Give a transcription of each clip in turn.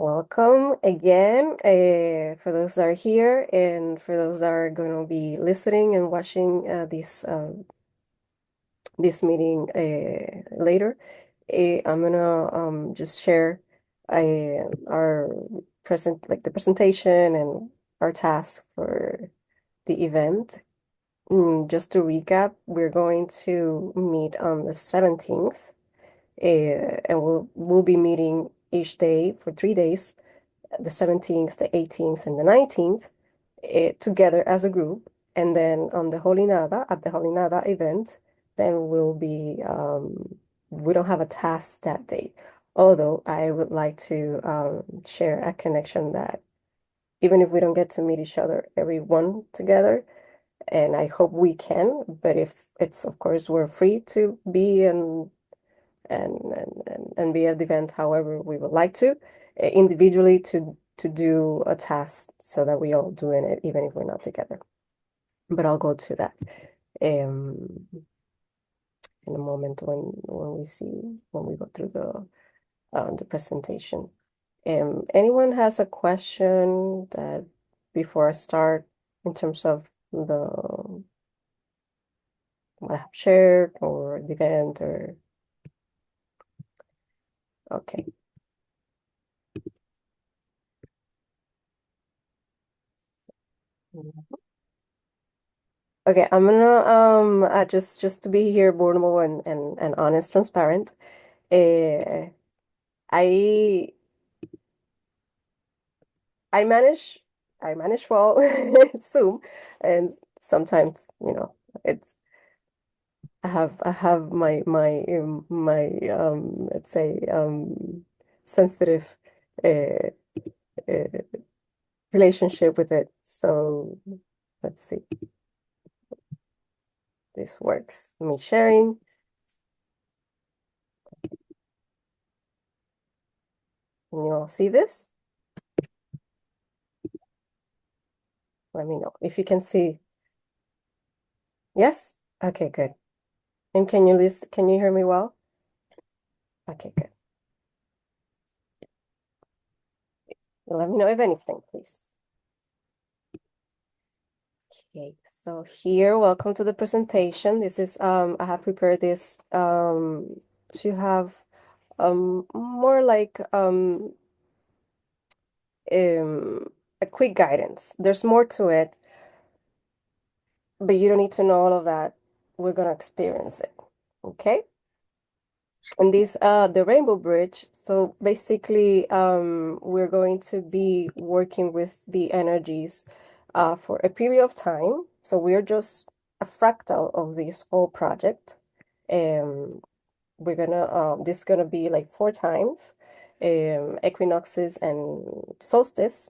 Welcome again, for those that are here and for those that are going to be listening and watching this meeting later. I'm gonna just share our the presentation and our task for the event. Just to recap, we're going to meet on the 17th, and we'll be meeting each day for 3 days, the 17th, the 18th, and the 19th, together as a group. And then on the Holy Nada, at the Holy Nada event, then we don't have a task that day. Although I would like to share a connection that even if we don't get to meet each other, everyone together, and I hope we can, but if it's, of course, we're free to be and be at the event however we would like to, individually to do a task so that we all doing it even if we're not together. But I'll go to that um in a moment when we go through the presentation. Anyone has a question that before I start in terms of the what I have shared or the event or okay. Okay, I'm gonna just to be here vulnerable and honest, transparent. Uh, I I manage I manage well Zoom, and sometimes it's I have my let's say sensitive uh, uh, relationship with it. So let's see, this works. Me sharing. Can you all see this? Let me know if you can see. Yes? Okay, good. And can you hear me well? Okay, good. Let me know if anything, please. Okay, so here, welcome to the presentation. This is I have prepared this to have more like um a quick guidance. There's more to it, but you don't need to know all of that. We're gonna experience it. Okay? And this the Rainbow Bridge. So basically we're going to be working with the energies for a period of time. So we're just a fractal of this whole project. Um we're gonna this is gonna be like 4 times equinoxes and solstice.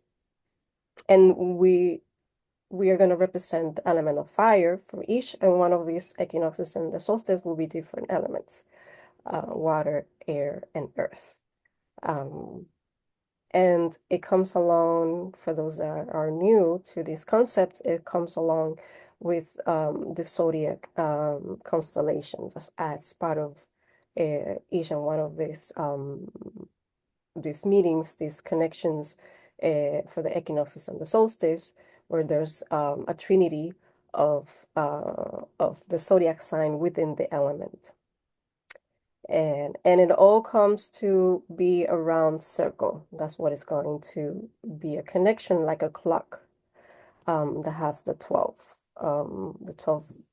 And we are gonna represent the element of fire for each and one of these equinoxes, and the solstice will be different elements, water, air, and earth. Um, and it comes along, for those that are new to these concepts, it comes along with the zodiac constellations as part of each and one of these meetings, these connections for the equinoxes and the solstice, where there's a trinity of the zodiac sign within the element. And it all comes to be a round circle. That's what is going to be a connection, like a clock that has the 12th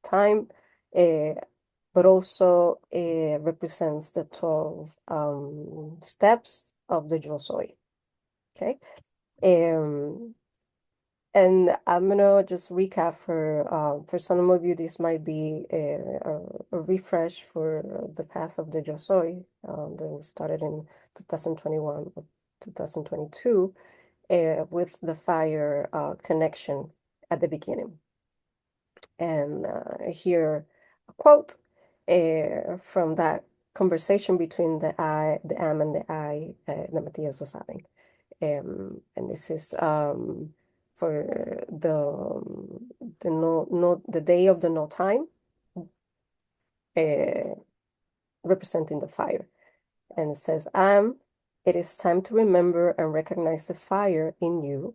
time, uh, but also represents the 12 steps of the Yo Soy. Okay. Um, and I'm gonna just recap for some of you, this might be a refresh for the path of the Yo Soy that was started in 2021 or 2022 with the fire connection at the beginning. And here a quote from that conversation between the am, and the I that Matías was having. And this is for the no the day of the no time, uh, representing the fire. And it says, I'm It is time to remember and recognize the fire in you.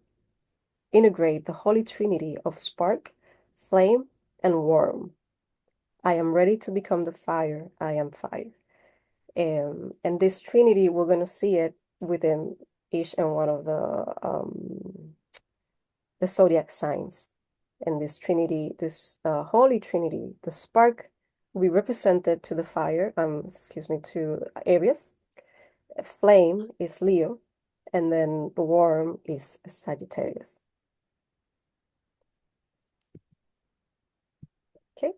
Integrate the Holy Trinity of spark, flame, and warm. I am ready to become the fire. I am fire. And this Trinity, we're going to see it within each and one of the zodiac signs. And this Trinity, this Holy Trinity, the spark, we represented to the fire, excuse me, to Aries. Flame is Leo, and then warm is Sagittarius. Okay.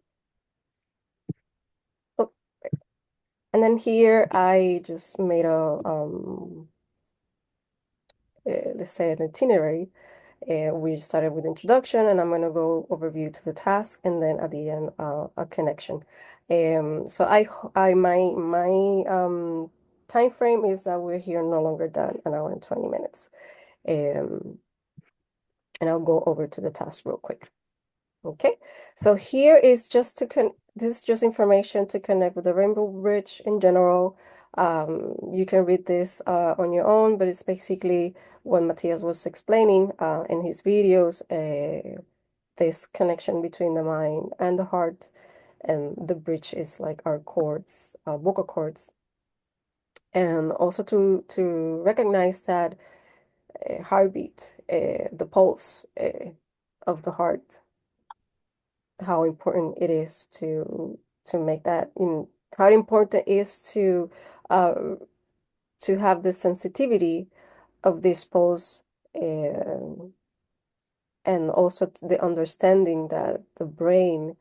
Oh, right. And then here I just made let's say an itinerary. We started with introduction, and I'm going to go overview to the task, and then at the end, a connection. So my time frame is that we're here no longer than an hour and 20 minutes. Um, and I'll go over to the task real quick. Okay, so here is just this is just information to connect with the Rainbow Bridge in general. You can read this on your own, but it's basically what Matthias was explaining in his videos, this connection between the mind and the heart, and the bridge is like our chords, vocal cords, and also to recognize that heartbeat, the pulse of the heart, how important it is to make that in how important it is uh to have the sensitivity of this pulse, and also the understanding that the brain,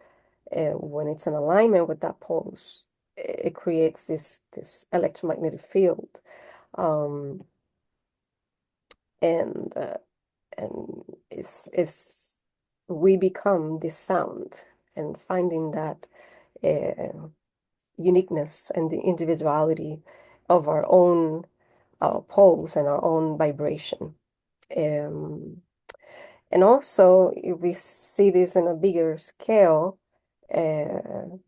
when it's in alignment with that pulse, it creates this electromagnetic field, um and it's we become this sound, and finding that uh, uniqueness and the individuality of our own pulse and our own vibration. Um, and also, if we see this in a bigger scale, uh,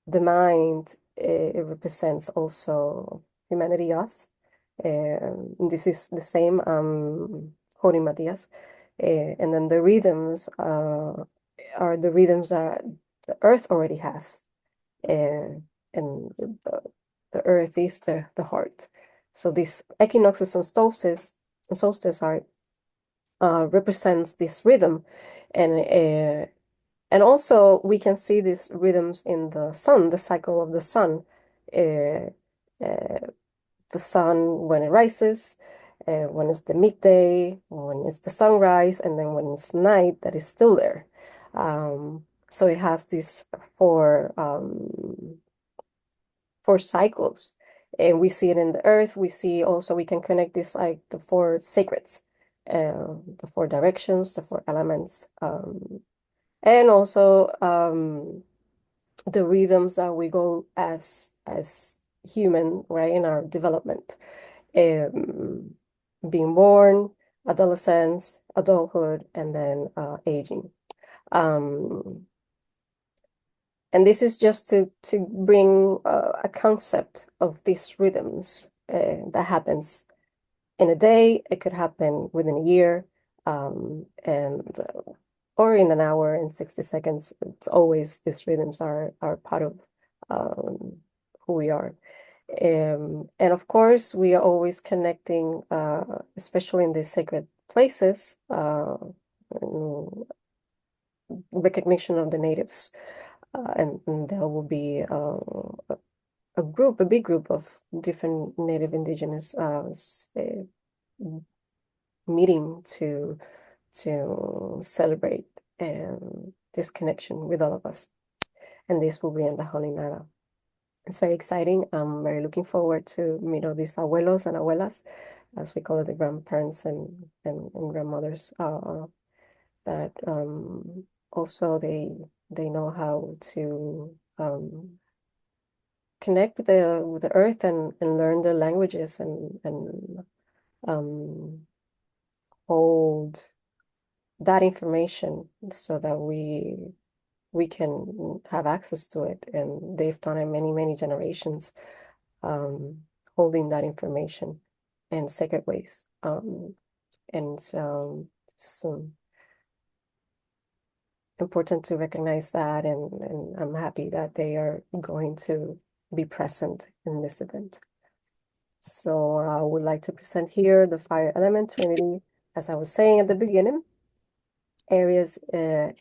the mind, it represents also humanity, us. This is the same, Jori Matias. And then the rhythms are the rhythms that the earth already has. And the earth is the heart. So these equinoxes and solstice are represents this rhythm, and also we can see these rhythms in the sun, the cycle of the sun. Uh, uh, the sun when it rises, when it's the midday, when it's the sunrise, and then when it's night, that is still there. So it has these four cycles, and we see it in the earth. We see also we can connect this like the four sacreds, the four directions, the four elements, and also the rhythms that we go as human, right, in our development, um, being born, adolescence, adulthood, and then aging. Um, and this is just to bring a concept of these rhythms that happens in a day. It could happen within a year, and or in an hour, in 60 seconds. It's always these rhythms are part of who we are. And of course, we are always connecting, especially in these sacred places, recognition of the natives. And there will be a big group of different native indigenous meeting to celebrate this connection with all of us. And this will be in the Holy Nada. It's very exciting. I'm very looking forward to meet all these abuelos and abuelas, as we call it, the grandparents and grandmothers, that also they know how to connect with the earth, and learn their languages, and hold that information so that we can have access to it. And they've done it many, many generations, holding that information. in sacred ways. And so important to recognize that, and I'm happy that they are going to be present in this event. So I would like to present here the fire element trinity. As I was saying at the beginning, Aries and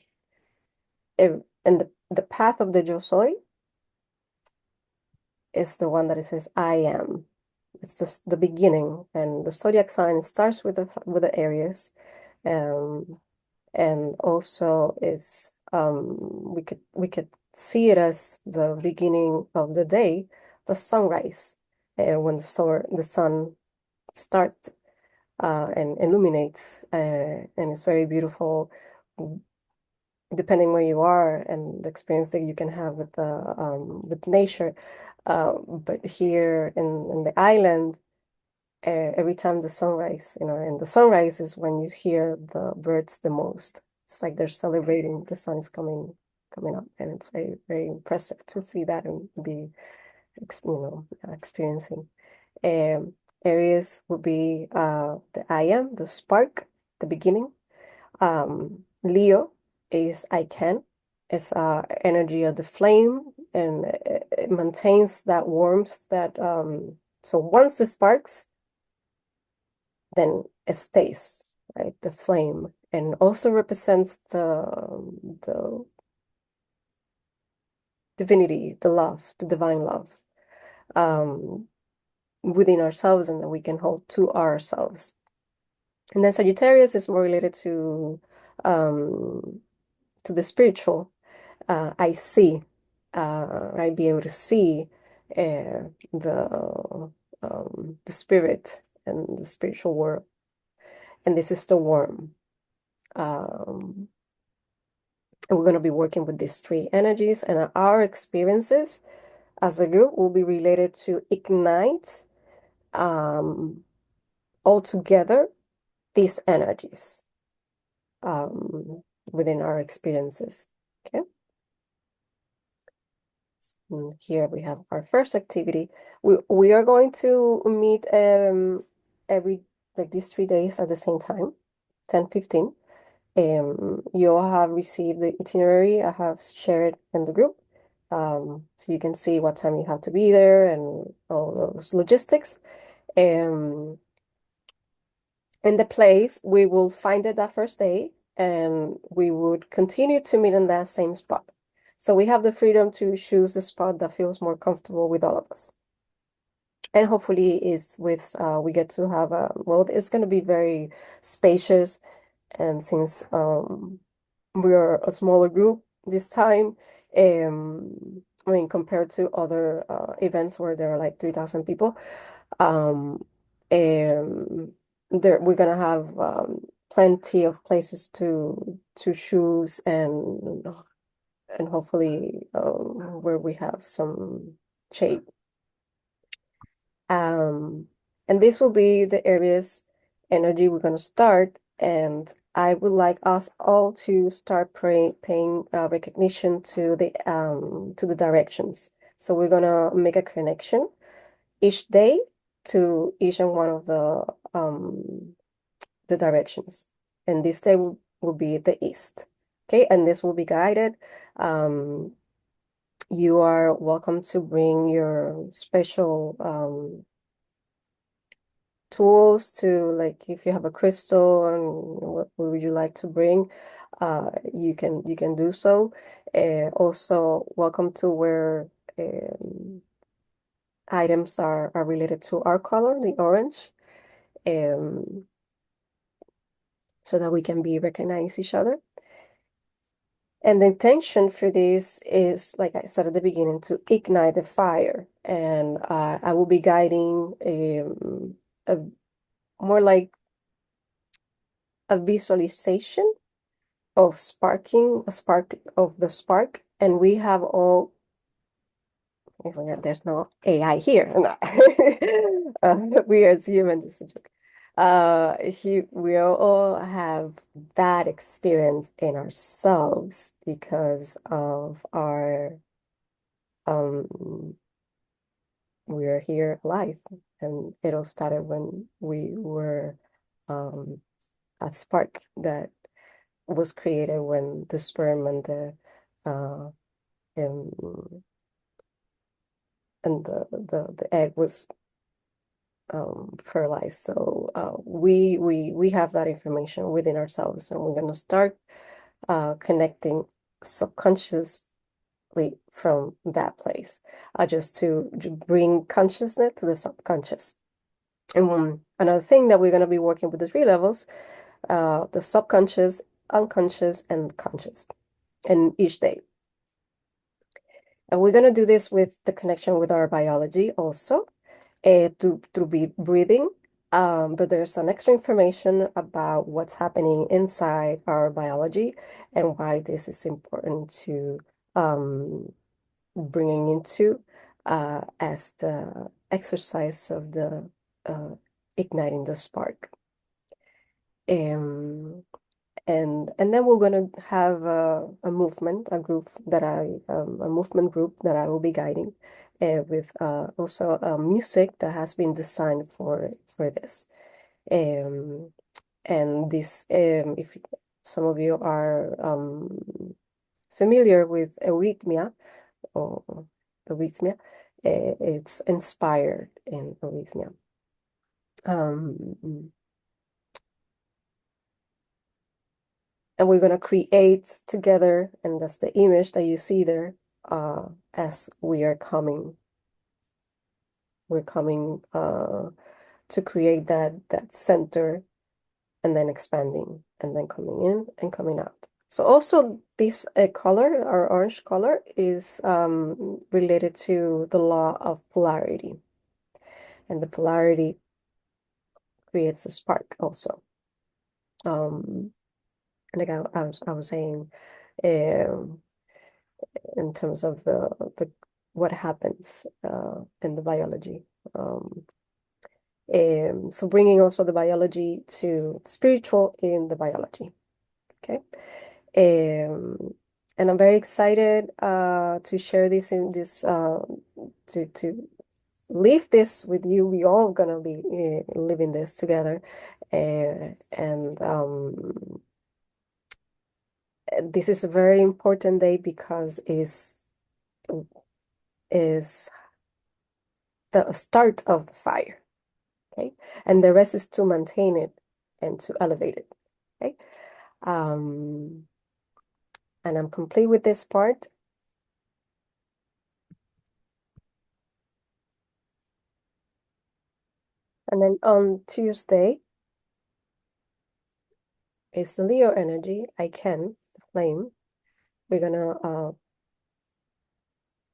the path of the Yo Soy is the one that it says I am. It's just the beginning, and the zodiac sign starts with the Aries, um, and also is we could see it as the beginning of the day, the sunrise, when the sun starts and illuminates, and it's very beautiful, depending where you are and the experience that you can have with nature. But here in the island, every time the sunrise, and the sunrise is when you hear the birds the most. It's like they're celebrating the sun is coming up, and it's very, very impressive to see that and be, experiencing. Um, Aries would be the I am, the spark, the beginning. Leo is I can. It's energy of the flame, and it maintains that warmth that so once it sparks, then it stays, right? The flame, and also represents the divinity, the love, the divine love, um, within ourselves, and that we can hold to ourselves. And then Sagittarius is more related um, to the spiritual. I see, right? Be able to see the spirit and the spiritual world. And this is the worm. Um, and we're going to be working with these three energies, and our experiences as a group will be related to ignite um, all together these energies within our experiences. Okay. And here we have our first activity. We are going to meet every like these 3 days at the same time, 10:15. You all have received the itinerary I have shared in the group. So you can see what time you have to be there and all those logistics. Um, in the place, we will find it that first day, and we would continue to meet in that same spot. So we have the freedom to choose the spot that feels more comfortable with all of us. And hopefully is with we get to have a well, it's going to be very spacious, and since we are a smaller group this time, I mean compared to other events where there are like 3,000 people, um, um, there we're gonna have plenty of places to choose, and hopefully where we have some shade. Um, and this will be the areas energy we're going to start. And I would like us all to start paying recognition to the directions. So we're gonna make a connection each day to each and one of the directions. And this day will be the east. Okay, and this will be guided. Um, you are welcome to bring your special tools to, like, if you have a crystal and what would you like to bring, you can do so. Also welcome to wear items are related to our color, the orange, um, so that we can be recognize each other. And the intention for this is, like I said at the beginning, to ignite the fire. And I will be guiding a more like a visualization of sparking, a spark of the spark. And we have all, there's no AI here. No. We as humans, just a joke. We all have that experience in ourselves because of our um we are here alive, and it all started when we were a spark that was created when the sperm uh, um, and the egg was fertilized. So we have that information within ourselves, and we're gonna start connecting subconsciously from that place, just to bring consciousness to the subconscious. And another thing that we're gonna be working with the three levels, the subconscious, unconscious, and conscious, in each day. And we're gonna do this with the connection with our biology also, through breathing. But there's some extra information about what's happening inside our biology and why this is important to bringing into as the exercise of the uh, igniting the spark. Um, and then we're gonna have a movement, a movement group that I will be guiding, with also music that has been designed for this. Um, and this, if some of you are familiar with or eurythmia, it's inspired in eurythmia. Um, and we're gonna create together, and that's the image that you see there, as we're coming to create that center, and then expanding, and then coming in and coming out. So also this color, our orange color, is related to the law of polarity, and the polarity creates a spark also. Like I was saying, um, in terms of the what happens in the biology. Um, so bringing also the biology to spiritual in the biology. Okay. Um, and I'm very excited to share this in this to leave this with you. We all gonna be living this together, and this is a very important day because is the start of the fire. Okay, and the rest is to maintain it and to elevate it. Okay, um, and I'm complete with this part. And then on Tuesday is the Leo energy. The flame. We're gonna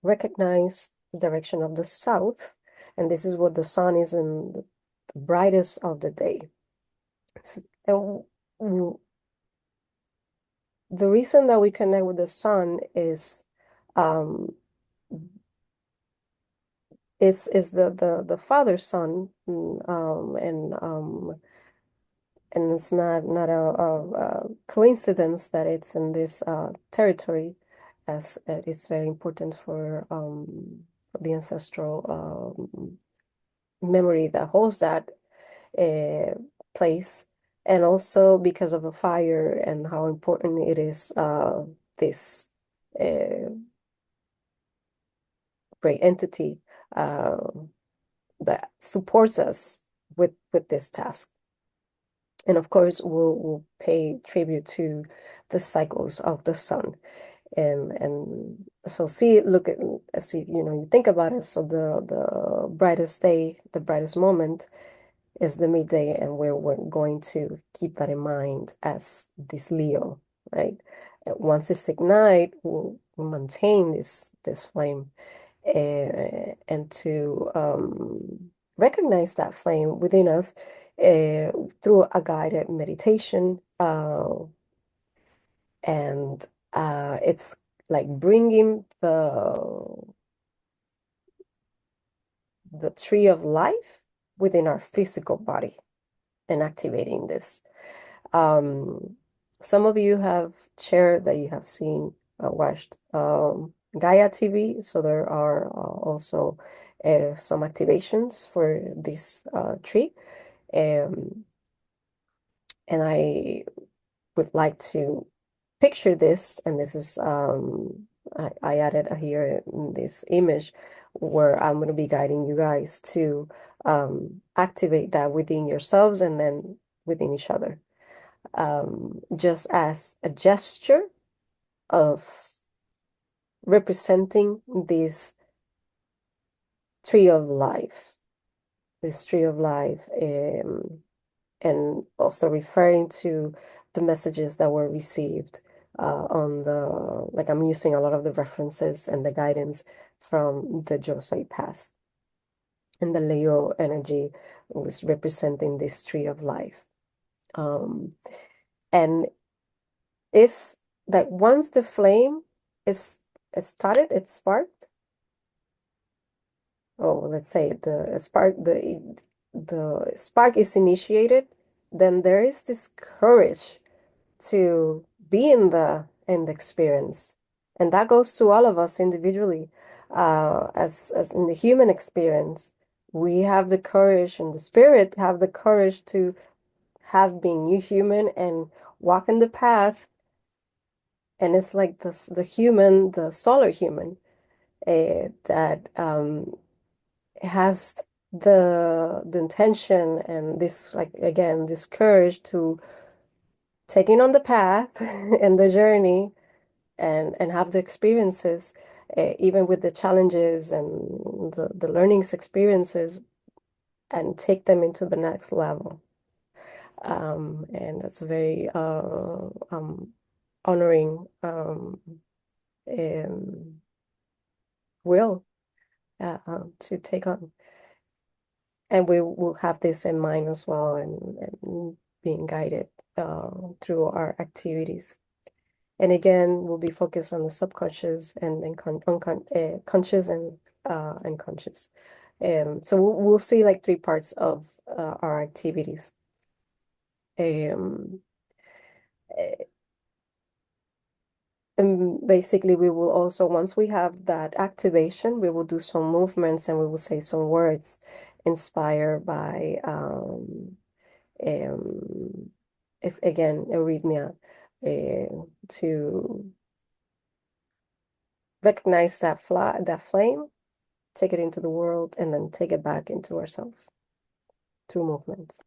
recognize the direction of the south, and this is what the sun is in the brightest of the day. And the reason that we connect with the sun um, is the father sun, and it's not a coincidence that it's in this territory, as it's very important for the ancestral memory that holds that uh, place, and also because of the fire and how important it is, this uh, great entity uh, that supports us with this task. And of course, we'll pay tribute to the cycles of the sun. And so see, you think about it. So the brightest day, the brightest moment is the midday, and we're going to keep that in mind as this Leo, right? And once it's ignite, we'll maintain this flame, and to recognize that flame within us through a guided meditation, and it's like bringing the tree of life within our physical body and activating this. Um, some of you have shared that you have seen, watched, Gaia TV, so there are also some activations for this tree. Um, and I would like to picture this, and this is I added here in this image where I'm going to be guiding you guys to activate that within yourselves and then within each other, just as a gesture of representing tree of life, this tree of life, and also referring to the messages that were received on like I'm using a lot of the references and the guidance from the Josai path. And the Leo energy was representing this tree of life. Um, and it's that once the flame is it started, it sparked, or let's say the spark is initiated, then there is this courage to be in the experience. And that goes to all of us individually. As in the human experience, we have the courage and the spirit have the courage to have been new human and walk in the path. And it's like the human, the solar human, that has the intention and this, like again, this courage to taking on the path and the journey and have the experiences, even with the challenges and the learnings experiences, and take them into the next level. And that's very honoring um, will to take on. And we will have this in mind as well, and being guided through our activities. And again, we'll be focused on the subconscious and then conscious and conscious. So we'll see like three parts of our activities. Um, eh, and basically, we will also, once we have that activation, we will do some movements and we will say some words inspired by if again arrhythmia, to recognize that flame, take it into the world, and then take it back into ourselves through movements.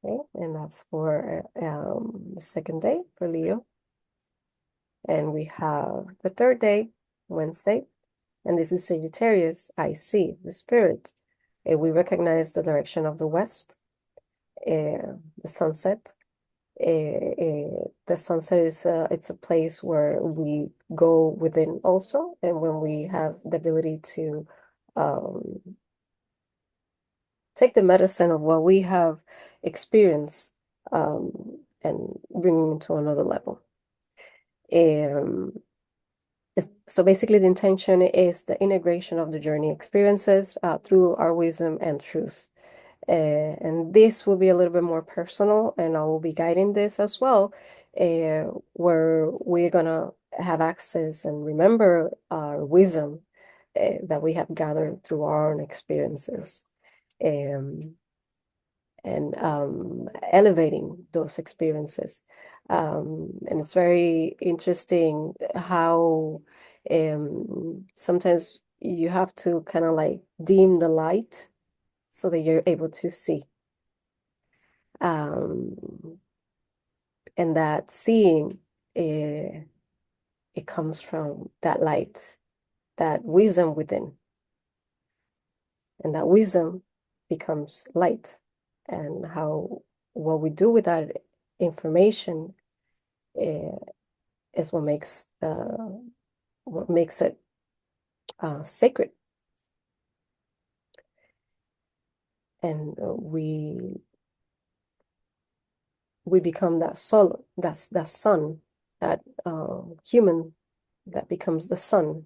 Okay, and that's for the second day for Leo. And we have the third day, Wednesday, and this is Sagittarius. I see the spirit. We recognize the direction of the west, the sunset. The sunset is it's a place where we go within also, and when we have the ability to um, take the medicine of what we have experienced, and bring it to another level. Um, so basically, the intention is the integration of the journey experiences through our wisdom and truth. And this will be a little bit more personal, and I will be guiding this as well, where we're gonna have access and remember our wisdom that we have gathered through our own experiences. Um, and elevating those experiences. And it's very interesting how sometimes you have to kind of like dim the light so that you're able to see. Um, and that seeing, it comes from that light, that wisdom within, and that wisdom becomes light. And how what we do with that information uh, is what makes it sacred. And we become that soul, that's that sun, that human that becomes the sun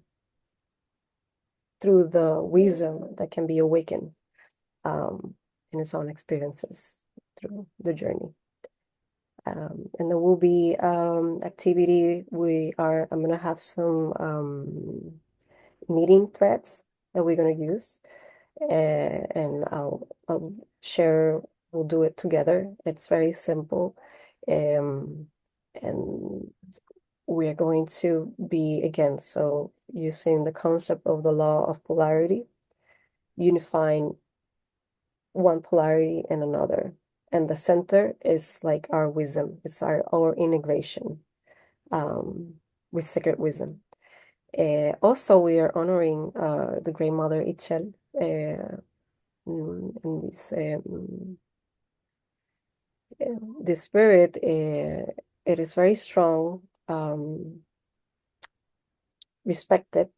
through the wisdom that can be awakened in its own experiences through the journey. And there will be activity. I'm gonna have some knitting threads that we're gonna use, and I'll share. We'll do it together. It's very simple, um, and we are going to be again so using the concept of the law of polarity, unifying one polarity and another. And the center is like our wisdom. It's our integration um, with sacred wisdom. Also, we are honoring the Great Mother Ichel in this spirit. It is very strong, respected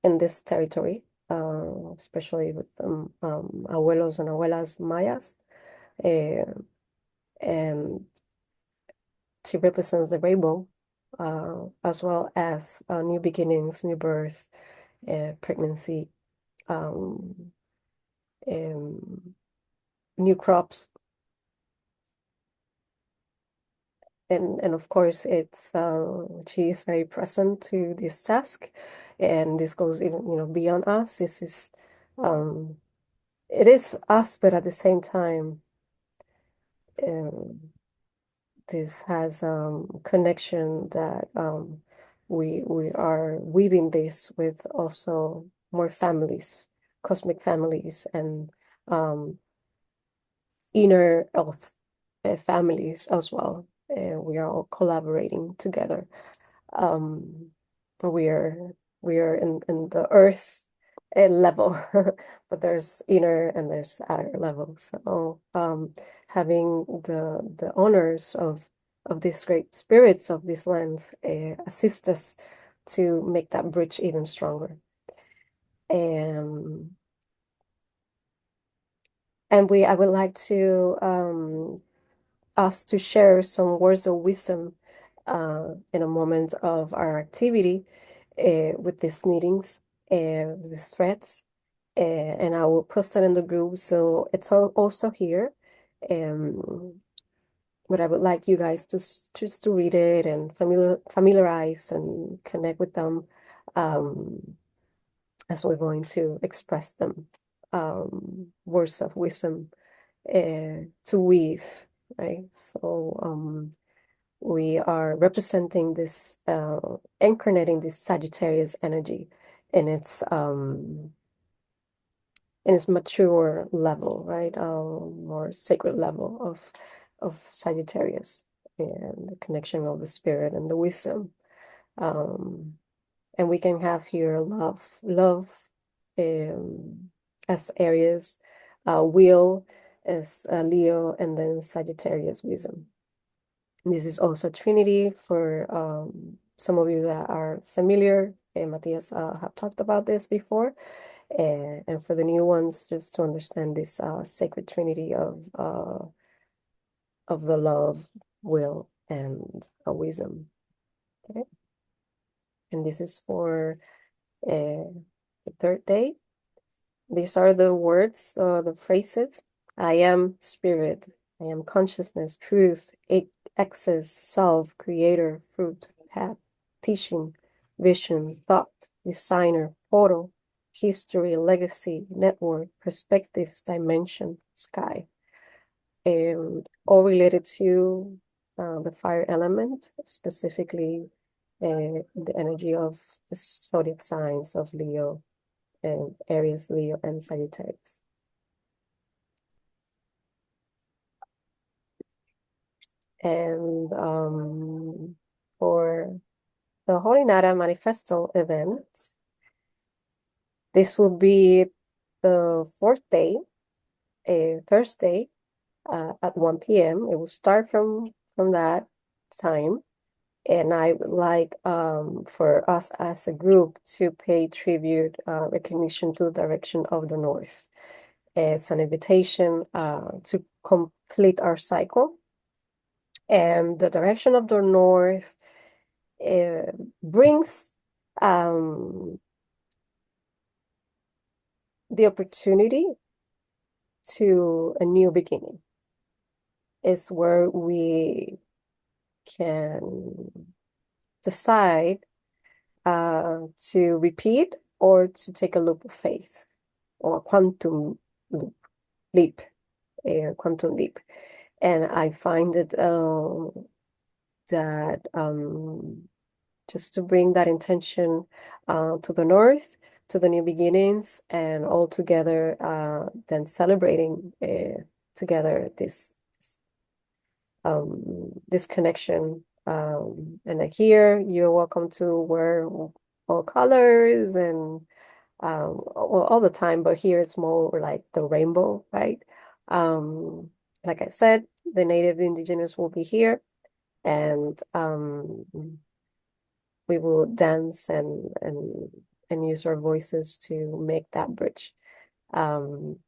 in this territory, especially with abuelos and abuelas mayas. Uh, and she represents the rainbow, as well as new beginnings, new birth, pregnancy, um, um, new crops, and of course, it's she is very present to this task, and this goes even beyond us. This is um, it is us, but at the same time, um, this has connection that we are weaving this with also more families, cosmic families, and um, inner earth families as well. We are all collaborating together. Um, we are we are in the earth level, but there's inner and there's outer level. So having the honors of these great spirits of these lands assist us to make that bridge even stronger. Um, and I would like to us to share some words of wisdom in a moment of our activity with these meetings, these threads, and I will post that in the group. So it's also here. Um, but I would like you guys to just to read it and familiarize and connect with them as we're going to express them. Words of wisdom to weave, right? So we are representing this, incarnating this Sagittarius energy in its mature level, right? More sacred level of Sagittarius and the connection of the spirit and the wisdom. Um, and we can have here love um, as Aries, will as Leo, and then Sagittarius wisdom. This is also Trinity for some of you that are familiar. Matthias have talked about this before. And for the new ones, just to understand this sacred Trinity of the love, will, and wisdom. Okay. And this is for the third day. These are the words, the phrases. I am spirit. I am consciousness, truth, access, self, creator, fruit, path, teaching, vision, thought, designer, portal, history, legacy, network, perspectives, dimension, sky. And all related to the fire element, specifically the energy of the zodiac signs of Leo and Aries, Leo, and Sagittarius. And for the Holy Nada Manifesto event, this will be the fourth day, a Thursday, at 1 p.m. It will start from that time. And I would like for us as a group to pay tribute, recognition to the direction of the North. It's an invitation to complete our cycle. And the direction of the North brings the opportunity to a new beginning. It's where we can decide to repeat or to take a leap of faith or quantum loop, leap, a quantum leap. And I find it that just to bring that intention to the north, to the new beginnings, and all together, then celebrating together this connection. And like here, you're welcome to wear all colors and well, all the time, but here it's more like the rainbow, right? Like I said, the native indigenous will be here, and we will dance and use our voices to make that bridge. Um,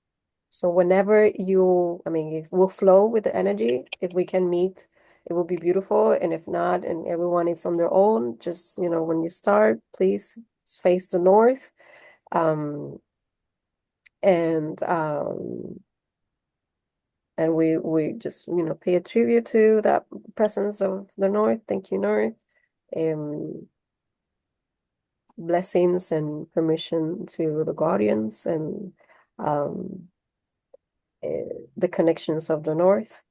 so whenever I mean, if we'll flow with the energy, if we can meet, it will be beautiful. And if not, and everyone is on their own, just, when you start, please face the north. Um, and um, and we just, pay a tribute to that presence of the north. Thank you, North. Um, Blessings and permission to the guardians and um, the connections of the north.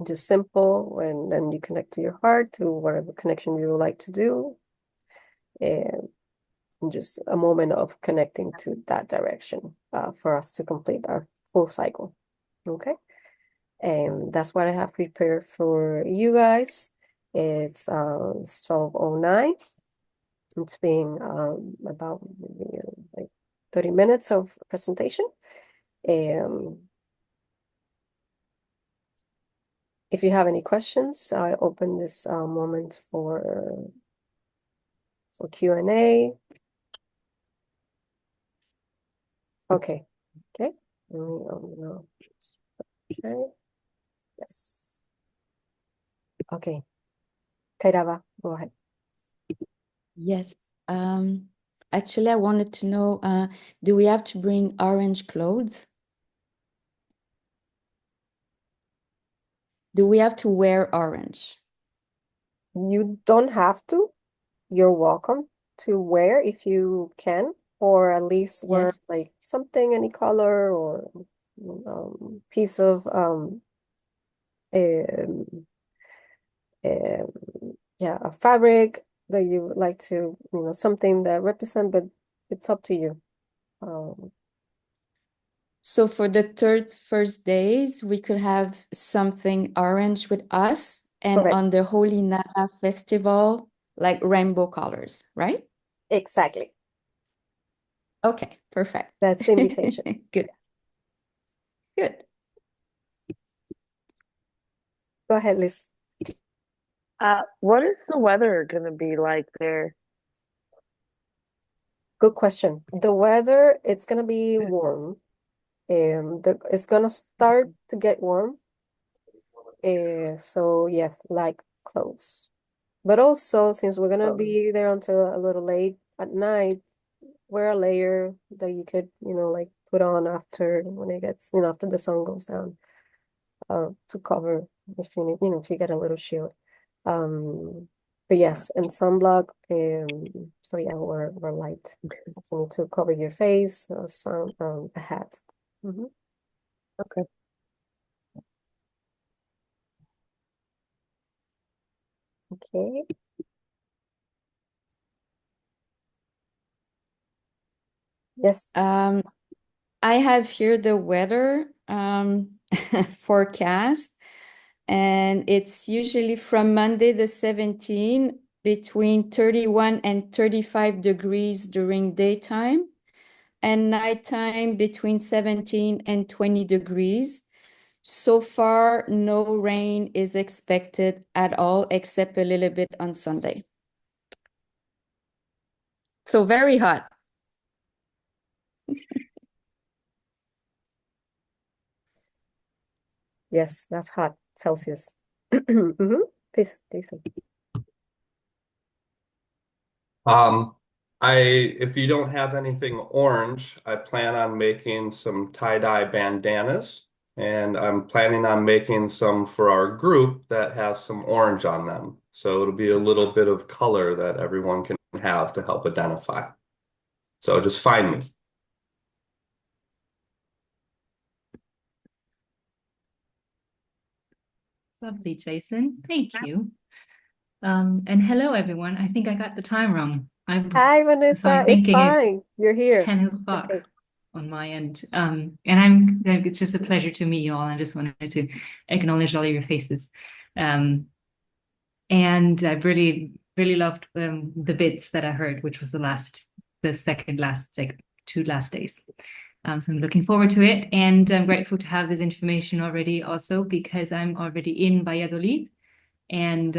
Just simple, and then you connect to your heart, to whatever connection you would like to do, and just a moment of connecting to that direction for us to complete our full cycle. Okay, and that's what I have prepared for you guys. It's 12:09. It's been about maybe, like 30 minutes of presentation. If you have any questions, I open this moment for Q&A. Okay. Okay. Okay. Yes. Okay. Kairaba, go ahead. Yes. Actually, I wanted to know, do we have to bring orange clothes? Do we have to wear orange? You don't have to. You're welcome to wear if you can, or at least wear Yes. like something, any color or piece of um, um, yeah, a fabric that you would like to, something that represent, but it's up to you. Um, So for the third first days, we could have something orange with us, and on Correct. the Holy Naha festival, like rainbow colors, right? Exactly. Okay, perfect. That's the invitation. Good, good. Go ahead, Liz. What is the weather gonna be like there? Good question. The weather, it's gonna be warm. It's gonna start to get warm. So yes, like clothes. But also, since we're gonna Um, be there until a little late at night, wear a layer that you could, like put on after when it gets, after the sun goes down, to cover if you need, if you get a little chill. But yes, and sunblock. So yeah, we're light. So you need to cover your face, a hat. Mhm. okay. Okay. Yes. Um, I have here the weather forecast, and it's usually from Monday the 17th between 31 and 35 degrees during daytime, and nighttime between 17 and 20 degrees. So far, no rain is expected at all, except a little bit on Sunday. So very hot. Yes, that's hot. Celsius. Mm-hmm. Please, Jason. Um, if you don't have anything orange, I plan on making some tie-dye bandanas. and I'm planning on making some for our group that have some orange on them. So it'll be a little bit of color that everyone can have to help identify. So just find me. Lovely, Jason. Thank you. And hello, everyone. I think I got the time wrong. Hi, Vanessa. It's thinking it's fine. You're here. 10 o'clock Okay. on my end. And it's just a pleasure to meet you all. I just wanted to acknowledge all of your faces. And I really, really loved the bits that I heard, which was the second last, like 2 last days. So I'm looking forward to it. And I'm grateful to have this information already also because I'm already in Valladolid. And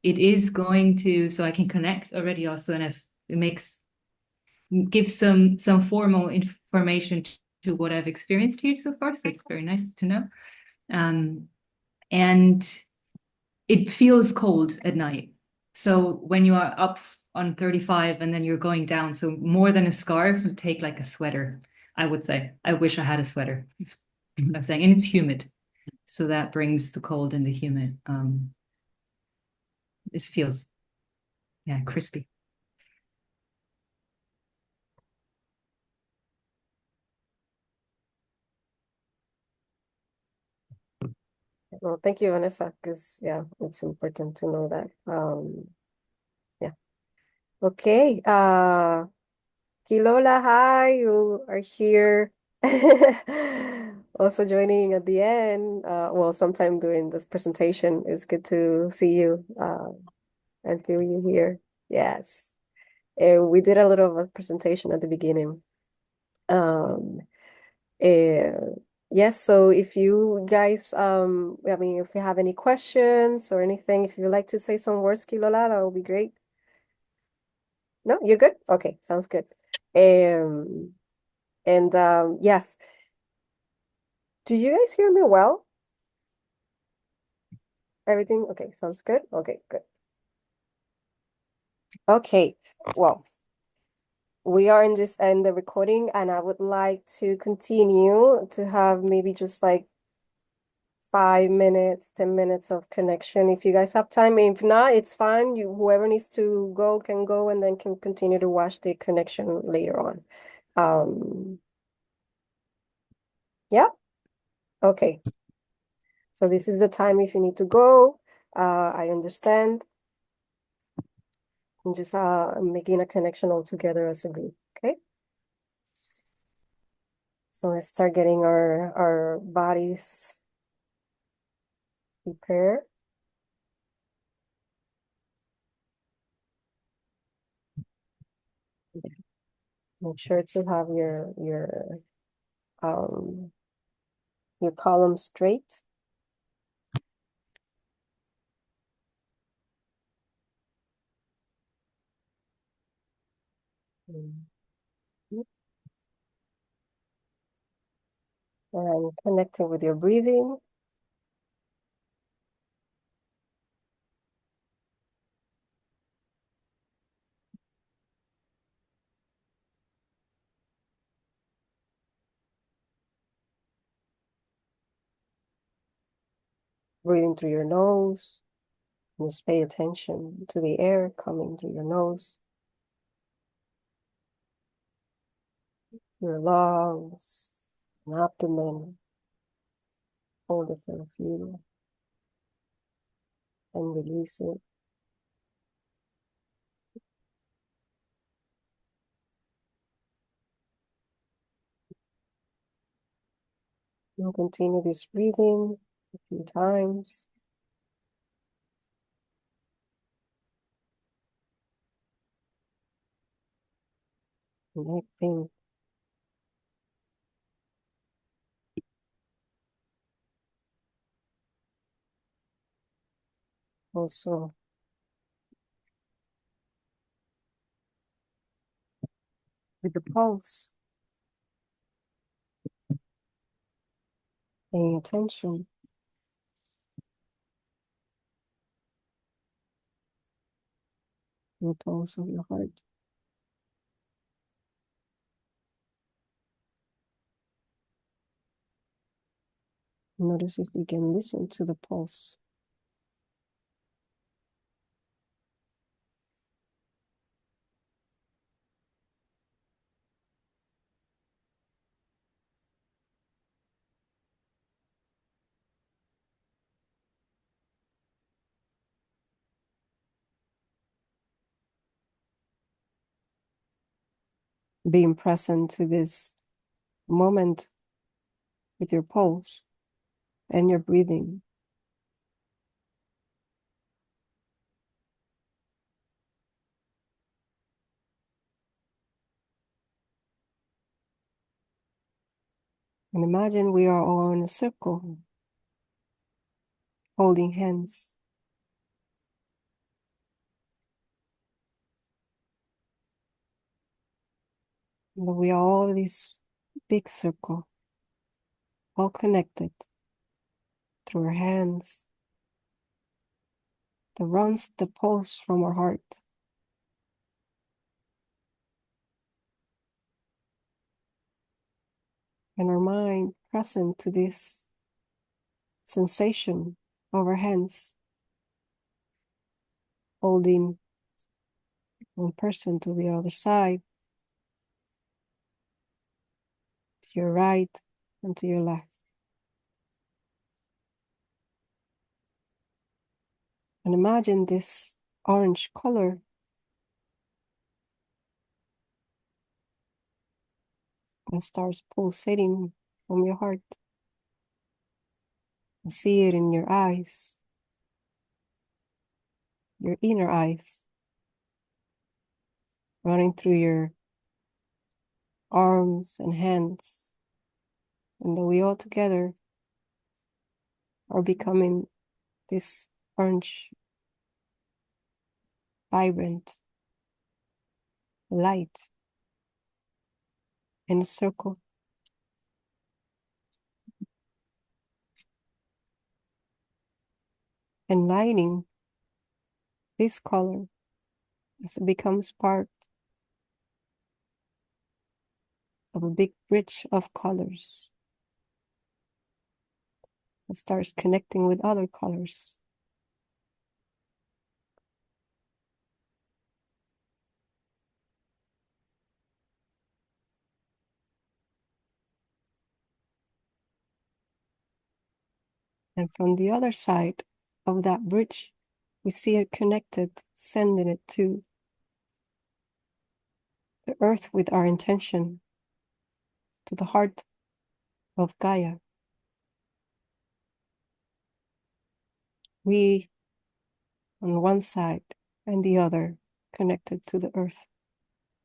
it is going to, so I can connect already also. And if it gives some formal information to what I've experienced here so far. So it's very nice to know. And it feels cold at night. So when you are up on 35 and then you're going down, so more than a scarf, take like a sweater, I would say. I wish I had a sweater. That's what I'm saying. And it's humid. So that brings the cold and the humid. This feels, yeah, crispy. Well, thank you, Vanessa, because yeah, it's important to know that. Yeah. Okay. Kilola, hi, you are here. Also joining at the end. Well, sometime during this presentation. It's good to see you and feel you here. Yes. We did a little of a presentation at the beginning. Yes, so if you guys, I mean, if you have any questions or anything, if you'd like to say some words, Kilola, that would be great. No, you're good? Okay, sounds good. And yes, do you guys hear me well? Everything? Okay, sounds good. Okay, good. Okay, well, we are in this end the recording, and I would like to continue to have maybe just like 5 minutes, 10 minutes of connection. If you guys have time, if not, it's fine. Whoever needs to go can go and then can continue to watch the connection later on. Yeah, okay. So this is the time if you need to go. I understand. I'm just making a connection all together as a group, okay? So let's start getting our bodies prepared. Make sure to have your column straight. Mhm. And connecting with your breathing. Breathing through your nose. Just pay attention to the air coming through your nose, your lungs, and abdomen. Hold it for a few and release it. You'll continue this breathing a few times. Connecting. Also with the pulse, paying attention. To the pulse of your heart. Notice if we can listen to the pulse. Being present to this moment with your pulse and your breathing. And imagine we are all in a circle, holding hands. And we are all this big circle, all connected through our hands that runs the pulse from our heart. And our mind present to this sensation of our hands, holding one person to the other side, to your right and to your left. And imagine this orange color and starts pulsating from your heart. And see it in your eyes, your inner eyes, running through your arms and hands. And that we all together are becoming this orange, vibrant light in a circle. And lighting this color as it becomes part of a big bridge of colors. It starts connecting with other colors. And from the other side of that bridge, we see it connected, sending it to the earth with our intention, to the heart of Gaia. We on one side and the other connected to the earth,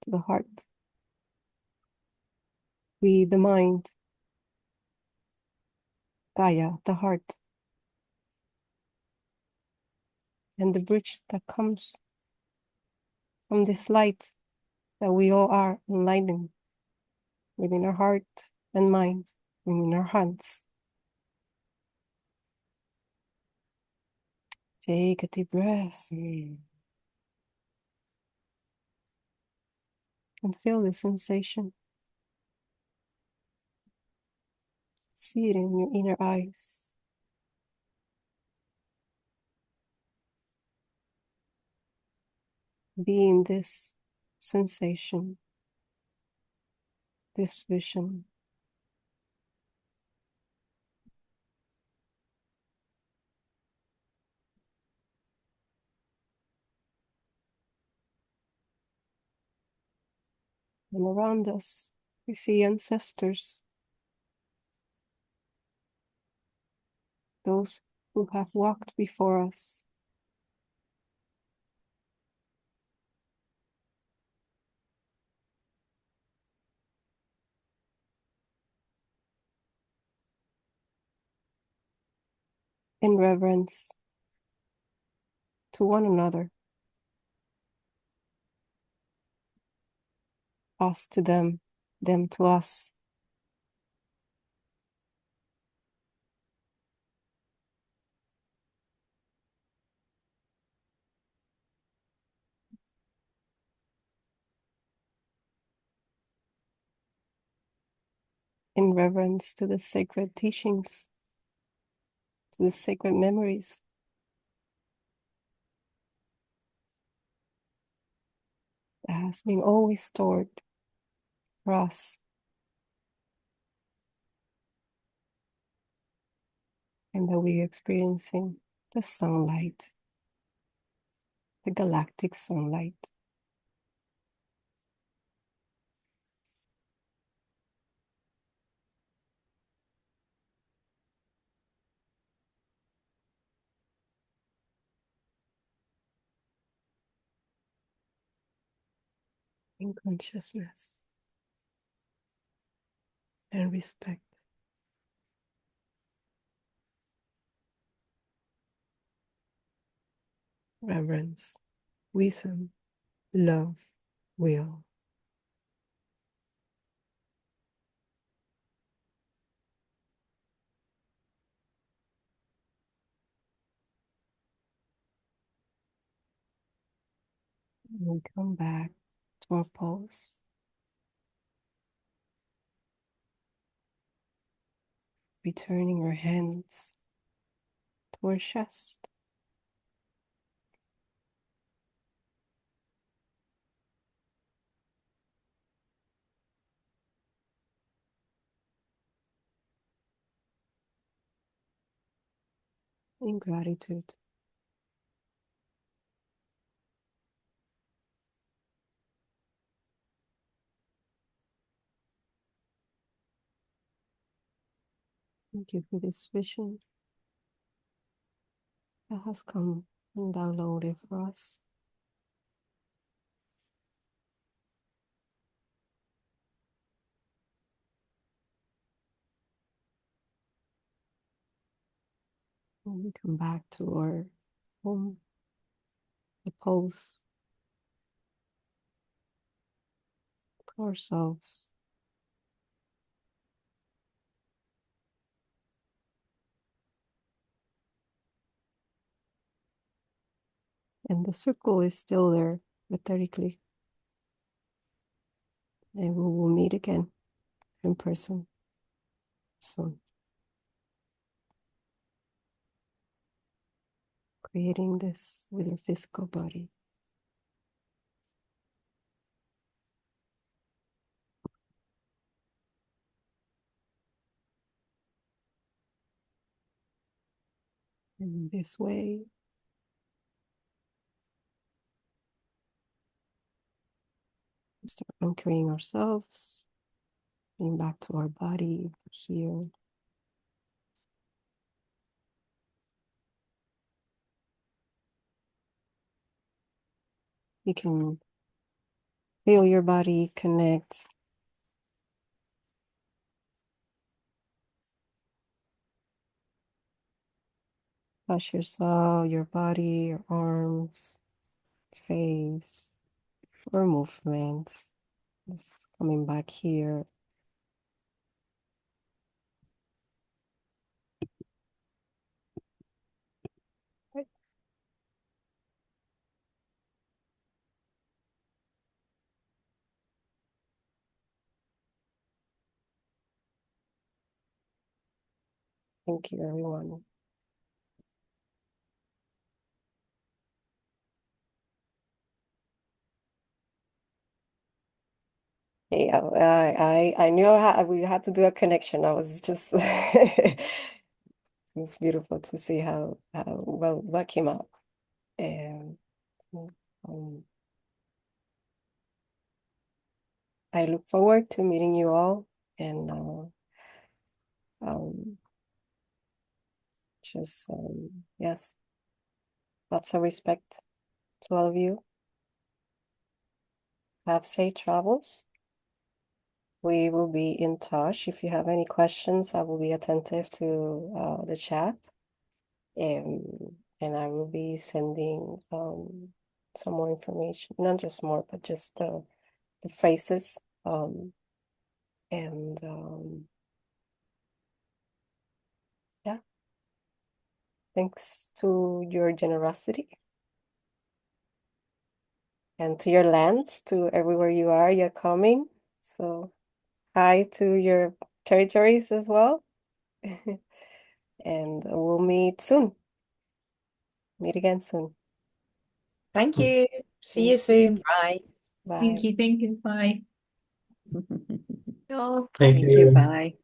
to the heart. We, the mind, Gaia, the heart, and the bridge that comes from this light that we all are enlightening within our heart and mind, within our hands. Take a deep breath and feel the sensation. See it in your inner eyes. Be in this sensation, this vision. And around us, we see ancestors, those who have walked before us. In reverence to one another, us to them to us. In reverence to the sacred teachings to the sacred memories that has been always stored for us, and that we're experiencing the sunlight, the galactic sunlight. In consciousness and respect, reverence, wisdom, love, will. And we come back to our pulse, returning our hands to our chest. In gratitude. Thank you for this vision that has come and downloaded for us. And we come back to our home, the pulse, to ourselves. And the circle is still there, methodically. And we will meet again in person soon. Creating this with your physical body. In this way, we start anchoring ourselves, getting back to our body here. You can feel your body connect. Touch yourself, your body, your arms, face, or movements. Just coming back here. Thank you, everyone. Yeah, I knew we had to do a connection. I was just it's beautiful to see how well what came up. And um, I look forward to meeting you all, and um, just yes, lots of respect to all of you. Have safe travels. We will be in touch. If you have any questions, I will be attentive to the chat. And I will be sending some more information, not just more, but just the phrases. And yeah, thanks to your generosity and to your lands, to everywhere you are, you're coming. So hi to your territories as well. and we'll meet soon. Meet again soon. Thank you. See you soon. Bye. Bye. Thank you. Thank you. Bye. Oh, Thank thank you. you. Bye.